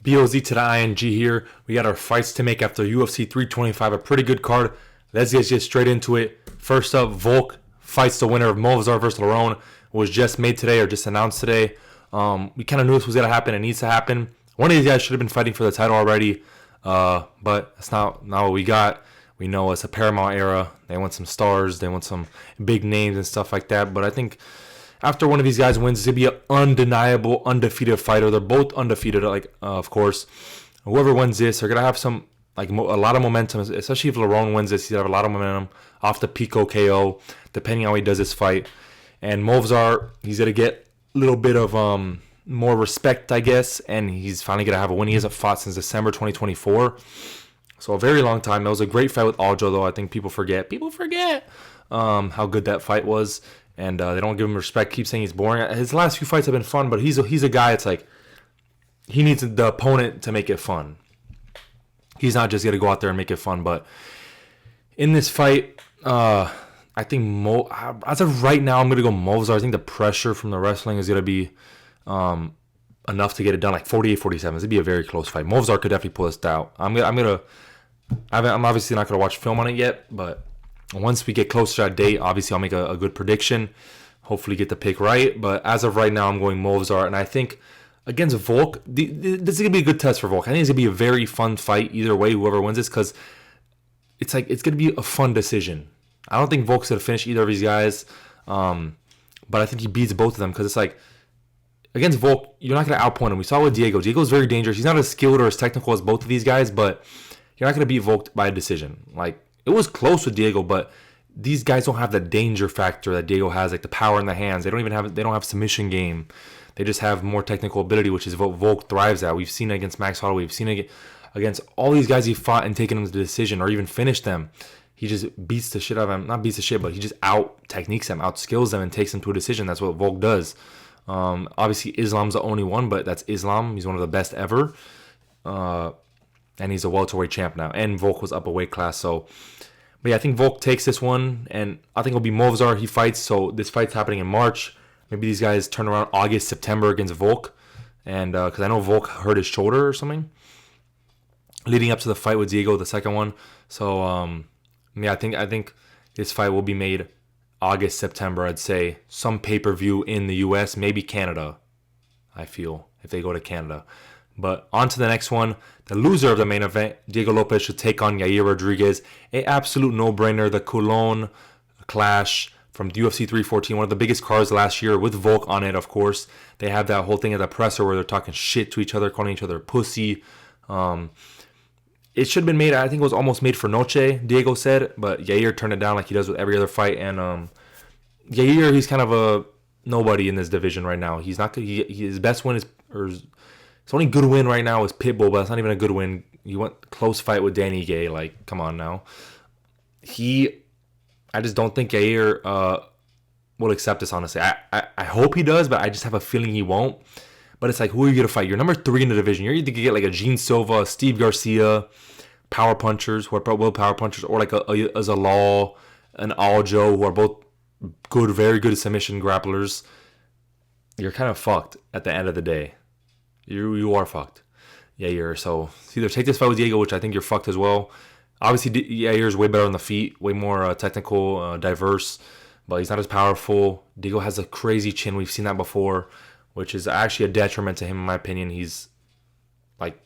BOZ to the ING here. We got our fights to make after UFC 325. A pretty good card. Let's get straight into it. First up, Volk fights the winner of Movzar versus Lerone. It was just made today or just announced today. We kind of knew this was going to happen. It needs to happen. One of these guys should have been fighting for the title already. But that's not what we got. We know it's a Paramount era. They want some stars. They want some big names and stuff like that. But I think after one of these guys wins, it's going to be an undeniable, undefeated fighter. They're both undefeated, of course. Whoever wins this, they're going to have a lot of momentum, especially if Lerone wins this. He's going to have a lot of momentum off the Pico KO, depending on how he does this fight. And Movzar, he's going to get a little bit of more respect, I guess, and he's finally going to have a win. He hasn't fought since December 2024. So a very long time. It was a great fight with Aljo, though. I think people forget how good that fight was. And they don't give him respect. Keep saying he's boring. His last few fights have been fun, but he's a guy. It's like he needs the opponent to make it fun. He's not just gonna go out there and make it fun. But in this fight, I think as of right now, I'm gonna go Movzar. I think the pressure from the wrestling is gonna be enough to get it done, like 48-47. It'd be a very close fight. Movzar could definitely pull this out. I'm obviously not gonna watch film on it yet, but once we get closer to that date, obviously I'll make a good prediction. Hopefully get the pick right. But as of right now, I'm going Movzar. And I think against Volk, this is going to be a good test for Volk. I think it's going to be a very fun fight either way, whoever wins this, because it's going to be a fun decision. I don't think Volk's going to finish either of these guys. But I think he beats both of them because it's like, against Volk, you're not going to outpoint him. We saw with Diego. Diego's very dangerous. He's not as skilled or as technical as both of these guys, but you're not going to beat Volk by a decision. Like, it was close with Diego, but these guys don't have the danger factor that Diego has, like the power in the hands. They don't have submission game. They just have more technical ability, which is what Volk thrives at. We've seen it against Max Holloway. We've seen it against all these guys he fought and taken them to the decision or even finished them. He just beats the shit out of them. Not beats the shit, but he just out-techniques them, out-skills them, and takes them to a decision. That's what Volk does. Obviously, Islam's the only one, but that's Islam. He's one of the best ever. And he's a welterweight champ now. And Volk was up a weight class, so... But yeah, I think Volk takes this one, and I think it'll be Movzar he fights. So this fight's happening in March. Maybe these guys turn around August, September against Volk, and because I know Volk hurt his shoulder or something leading up to the fight with Diego, the second one. So yeah, I think this fight will be made August, September. I'd say some pay-per-view in the U.S., maybe Canada. I feel if they go to Canada. But on to the next one. The loser of the main event, Diego Lopes, should take on Yair Rodriguez. An absolute no-brainer. The Cologne clash from UFC 314, one of the biggest cards last year with Volk on it, of course. They have that whole thing at the presser where they're talking shit to each other, calling each other pussy. It should have been made, I think it was almost made for Noche, Diego said, but Yair turned it down like he does with every other fight. And Yair, he's kind of a nobody in this division right now. He's not. His best win is... His only good win right now is Pitbull, but it's not even a good win. He went close fight with Danny Gay. Like, come on now. I just don't think Yair will accept this, honestly. I hope he does, but I just have a feeling he won't. But it's like, who are you going to fight? You're number 3 in the division. You're either going to get like a Gene Silva, a Steve Garcia, power punchers, who are will power punchers, or like a Zalal, an Aljo, who are both good, very good submission grapplers. You're kind of fucked at the end of the day. You are fucked, Yair. So either take this fight with Diego, which I think you're fucked as well. Obviously, Yair's way better on the feet, way more technical, diverse, but he's not as powerful. Diego has a crazy chin. We've seen that before, which is actually a detriment to him, in my opinion. He's like,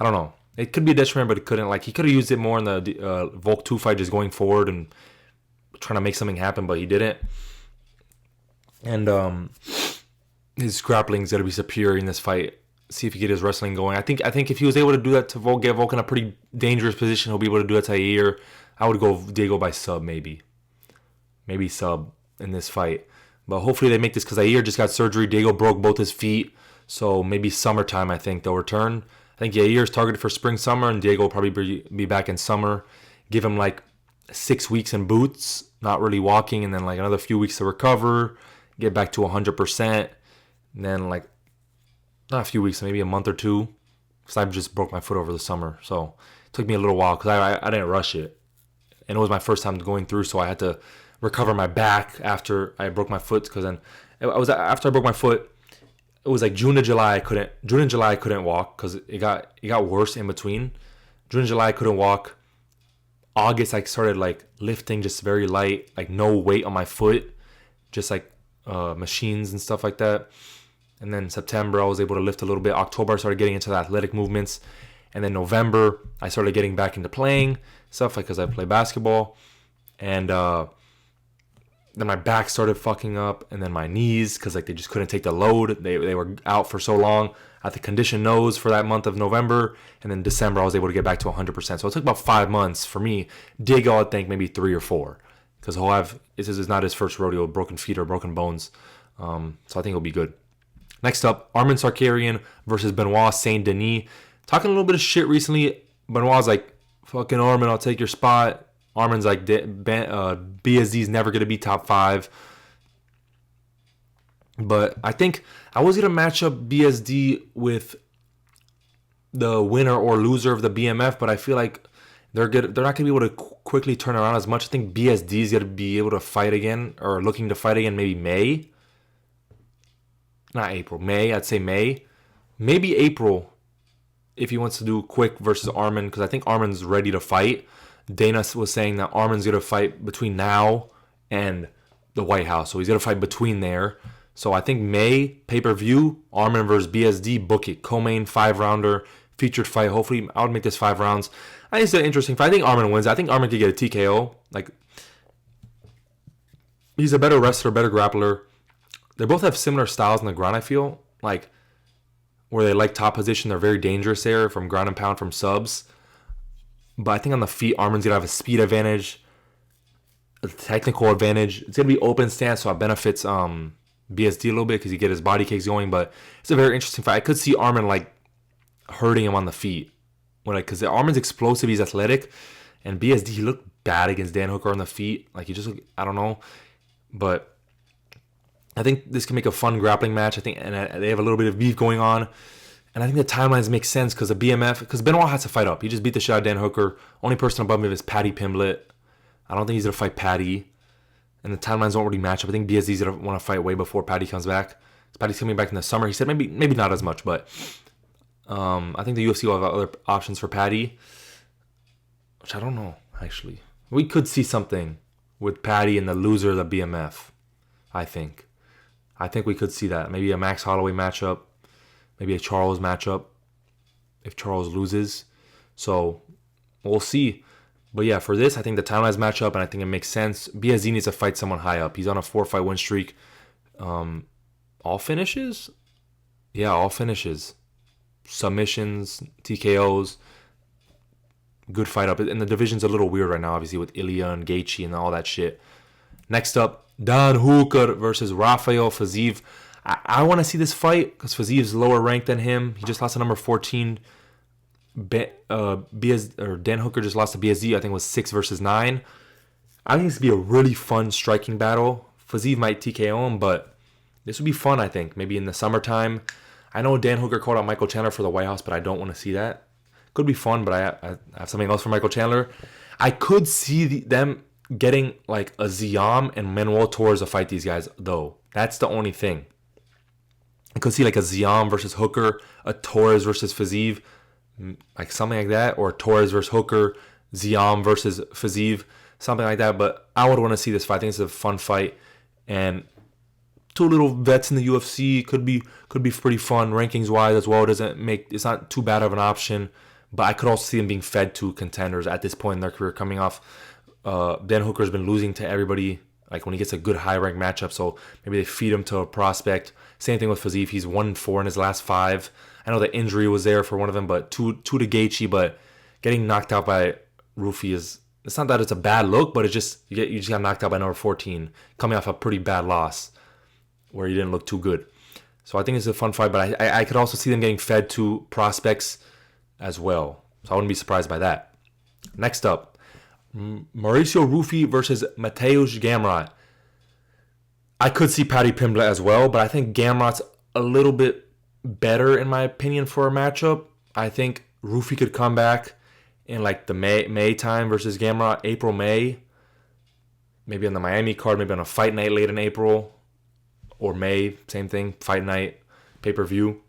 I don't know. It could be a detriment, but it couldn't. Like, he could have used it more in the Volk 2 fight, just going forward and trying to make something happen, but he didn't. And his grappling is going to be superior in this fight. See if he get his wrestling going. I think if he was able to do that to Volk, get Volk in a pretty dangerous position, he'll be able to do that to Yair. I would go Diego by sub, maybe sub in this fight. But hopefully they make this, because Yair just got surgery. Diego broke both his feet, so maybe summertime I think they'll return. I think Yair is targeted for spring, summer, and Diego will probably be back in summer. Give him like 6 weeks in boots, not really walking, and then like another few weeks to recover, get back to 100%. And then, like, not a few weeks, maybe a month or two, because I just broke my foot over the summer. So it took me a little while because I didn't rush it. And it was my first time going through, so I had to recover my back after I broke my foot. Because then after I broke my foot, it was like June and July I couldn't walk because it got worse in between. June and July I couldn't walk. August I started like lifting just very light, like no weight on my foot, just like machines and stuff like that. And then September I was able to lift a little bit. October I started getting into the athletic movements. And then November I started getting back into playing stuff, like because I play basketball. And then my back started fucking up, and then my knees, because like they just couldn't take the load. They were out for so long. I had to condition those for that month of November, and then December I was able to get back to 100%. So it took about 5 months for me. Diego, I think maybe 3 or 4, because this is not his first rodeo with broken feet or broken bones. So I think it'll be good. Next up, Armin Sarkarian versus Benoit Saint Denis. Talking a little bit of shit recently. Benoit's like, fucking Armin, I'll take your spot. Armin's like, BSD's never going to be top 5. But I think I was going to match up BSD with the winner or loser of the BMF, but I feel like they're not going to be able to quickly turn around as much. I think BSD's going to be able to fight again, or looking to fight again maybe May. Not April, May. I'd say May. Maybe April if he wants to do quick versus Armin, because I think Armin's ready to fight. Dana was saying that Armin's going to fight between now and the White House. So he's going to fight between there. So I think May, pay-per-view, Armin versus BSD, book it. Co-main, 5-rounder, featured fight. Hopefully, I would make this 5 rounds. I think it's an interesting fight. I think Armin wins. I think Armin could get a TKO. Like, he's a better wrestler, better grappler. They both have similar styles on the ground, I feel. Like, where they like top position. They're very dangerous there from ground and pound, from subs. But I think on the feet, Armin's going to have a speed advantage, a technical advantage. It's going to be open stance, so it benefits BSD a little bit because he get his body kicks going. But it's a very interesting fight. I could see Armin like hurting him on the feet, because Armin's explosive, he's athletic, and BSD, he looked bad against Dan Hooker on the feet. Like, he just looked, I don't know, but I think this can make a fun grappling match. I think, and they have a little bit of beef going on. And I think the timelines make sense because because Benoit has to fight up. He just beat the shit out of Dan Hooker. Only person above him is Paddy Pimblett. I don't think he's going to fight Paddy. And the timelines don't really match up. I think BSD's going to want to fight way before Paddy comes back. Paddy's coming back in the summer. He said maybe not as much, but I think the UFC will have other options for Paddy, which I don't know, actually. We could see something with Paddy and the loser of the BMF, I think. I think we could see that. Maybe a Max Holloway matchup. Maybe a Charles matchup if Charles loses. So we'll see. But yeah, for this, I think the timelines match up, and I think it makes sense. BSD needs to fight someone high up. He's on a 4-fight win streak. All finishes? Yeah, all finishes. Submissions, TKOs. Good fight up. And the division's a little weird right now, obviously, with Ilya and Gaethje and all that shit. Next up, Dan Hooker versus Rafael Fiziev. I want to see this fight because Fiziev's lower ranked than him. He just lost to number 14. Dan Hooker just lost to BSD. I think it was 6 versus 9. I think this would be a really fun striking battle. Fiziev might TKO him, but this would be fun, I think. Maybe in the summertime. I know Dan Hooker called out Michael Chandler for the White House, but I don't want to see that. Could be fun, but I have something else for Michael Chandler. I could see them getting like a Ziam and Manuel Torres to fight these guys, though. That's the only thing. I could see like a Ziam versus Hooker, a Torres versus Fiziev, like something like that, or Torres versus Hooker, Ziam versus Fiziev, something like that. But I would want to see this fight. I think it's a fun fight, and 2 little vets in the UFC could be pretty fun rankings wise as well. It's not too bad of an option, but I could also see them being fed to contenders at this point in their career, coming off. Dan Hooker's been losing to everybody. Like when he gets a good high ranked matchup, so maybe they feed him to a prospect. Same thing with Fiziev. He's 1-4 in his last 5. I know the injury was there for one of them, but 2 to Gaethje. But getting knocked out by Rufi it's not that it's a bad look, but it's just you just got knocked out by number 14, coming off a pretty bad loss where he didn't look too good. So I think it's a fun fight, but I could also see them getting fed to prospects as well. So I wouldn't be surprised by that. Next up, Mauricio Rufi versus Mateusz Gamrot. I could see Paddy Pimblett as well, but I think Gamrot's a little bit better in my opinion for a matchup. I think Rufi could come back in like the May time versus Gamrot, April, May. Maybe on the Miami card, maybe on a fight night late in April or May, same thing, fight night. pay-per-view.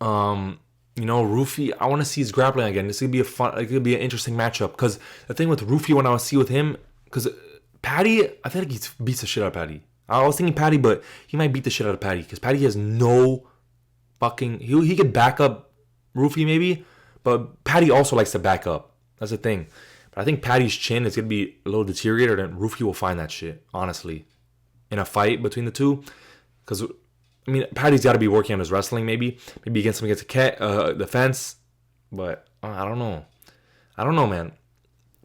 Rufi, I want to see his grappling again. This could be it could be an interesting matchup. Because the thing with Rufi, when I see with him, because Patty, I feel like he beats the shit out of Patty. I was thinking Patty, but he might beat the shit out of Patty. Because Patty has no fucking... He could back up Rufi maybe, but Patty also likes to back up. That's the thing. But I think Patty's chin is going to be a little deteriorated, and Rufi will find that shit, honestly, in a fight between the two. Because... Patty's got to be working on his wrestling, maybe against him against the fence, but I don't know, man.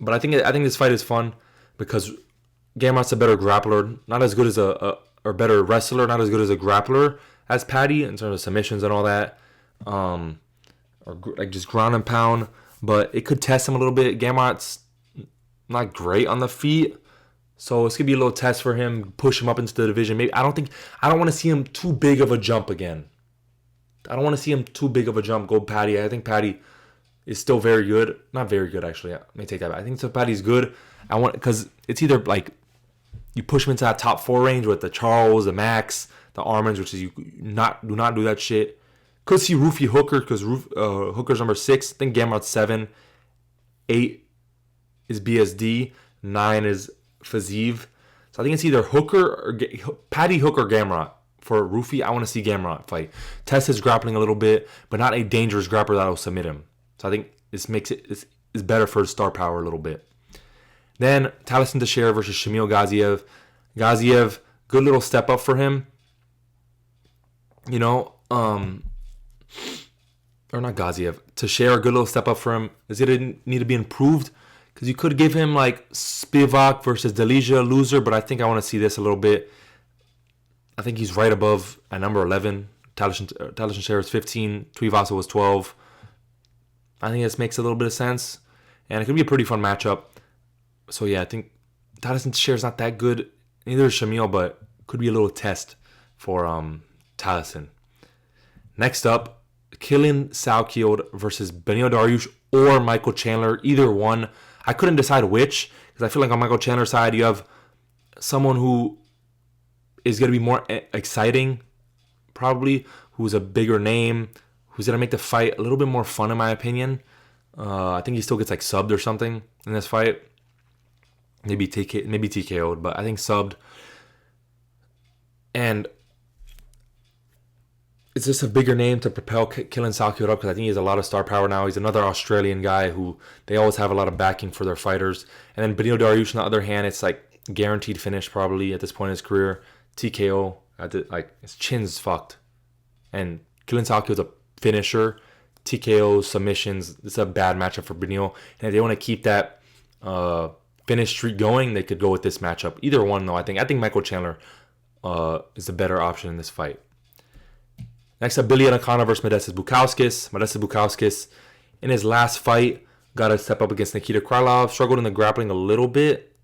But I think this fight is fun because Gamrot's a better grappler, not as good as or better wrestler, not as good as a grappler as Patty in terms of submissions and all that, or like just ground and pound. But it could test him a little bit. Gamrot's not great on the feet. So it's gonna be a little test for him, push him up into the division. Maybe I don't want to see him too big of a jump again. I don't want to see him too big of a jump. Go Patty. I think Patty is still very good. Not very good actually. Let me take that back. I think so. Patty's good. Because it's either like you push him into that top 4 range with the Charles, the Max, the Armans, which is do not do that shit. Could see Rufi Hooker because Hooker's number 6. I think Gamrot's 7. 8 is BSD. 9 is Fazeev. So I think it's either Patty Hook or Gamrot. For Rufi, I want to see Gamrot fight. Test his grappling a little bit, but not a dangerous grappler that will submit him. So I think this makes it is better for his star power a little bit. Then Taliesin Teixeira versus Shamil Gaziev. Gaziev, good little step up for him. Or not Gaziev. Teixeira, good little step up for him. Does it need to be improved? Because you could give him like Spivak versus Delija, loser, but I think I want to see this a little bit. I think he's right above at number 11. Taliesin Teixeira is 15. Tuivasa was 12. I think this makes a little bit of sense. And it could be a pretty fun matchup. So yeah, I think Taliesin Teixeira is not that good. Neither is Shamil, but could be a little test for Taliesin. Next up, Killian Saukield versus Benio Dariush or Michael Chandler. Either one. I couldn't decide which, because I feel like on Michael Chandler's side, you have someone who is going to be more exciting, probably, who's a bigger name, who's going to make the fight a little bit more fun, in my opinion. I think he still gets like subbed or something in this fight. Maybe TKO'd, but I think subbed. And it's just a bigger name to propel Killian Saukield up because I think he has a lot of star power now. He's another Australian guy who they always have a lot of backing for their fighters. And then Benio Dariush, on the other hand, it's like guaranteed finish probably at this point in his career. TKO, his chin's fucked. And Killian Saukield's a finisher. TKO, submissions. It's a bad matchup for Benio. And if they want to keep that finish streak going, they could go with this matchup. Either one, though, I think Michael Chandler is the better option in this fight. Next up, Billy Anacona versus Modestas Bukauskas. Modestas Bukauskas, in his last fight, got to step up against Nikita Krylov. Struggled in the grappling a little bit,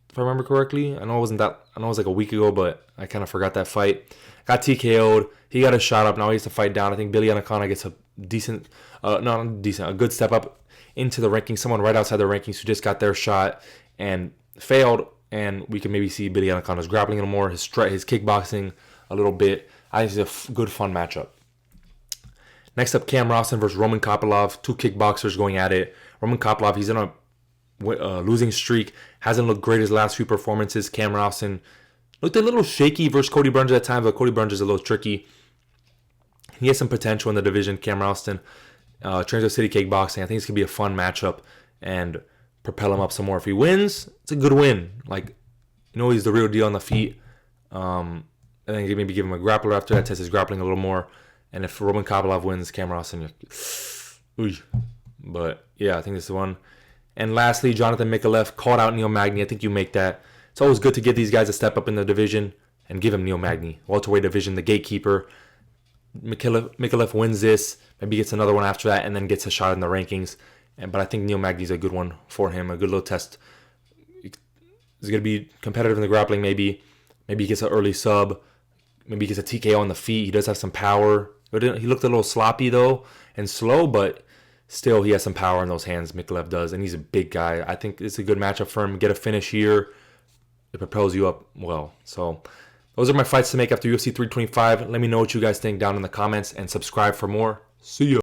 if I remember correctly. I know it was like a week ago, but I kind of forgot that fight. Got TKO'd. He got a shot up. Now he has to fight down. I think Billy Anacona gets a a good step up into the rankings. Someone right outside the rankings who just got their shot and failed. And we can maybe see Billy Anacona's grappling a little more, his kickboxing a little bit. I think it's a good, fun matchup. Next up, Cam Rawson versus Roman Kopylov. 2 kickboxers going at it. Roman Kopylov, he's in a losing streak. Hasn't looked great his last few performances. Cam Rawson looked a little shaky versus Cody Brunge at times, but Cody Brunge is a little tricky. He has some potential in the division. Cam Rawson trains with City Kickboxing. I think it's going to be a fun matchup and propel him up some more. If he wins, it's a good win. He's the real deal on the feet. And then maybe give him a grappler after that, test his grappling a little more. And if Roman Kopylov wins, Cam Rawson, but yeah, I think this is the one. And lastly, Jonathan Mikalev called out Neil Magny. I think you make that. It's always good to give these guys a step up in the division and give him Neil Magny, welterweight division, the gatekeeper. Mikalev wins this, maybe gets another one after that, and then gets a shot in the rankings. But I think Neil Magny's a good one for him, a good little test. He's going to be competitive in the grappling, maybe. Maybe he gets an early sub. Maybe he gets a TKO on the feet. He does have some power. He looked a little sloppy, though, and slow, but still he has some power in those hands, Mikalev does, and he's a big guy. I think it's a good matchup for him. Get a finish here. It propels you up well. So Those are my fights to make after UFC 325. Let me know what you guys think down in the comments and subscribe for more. See ya.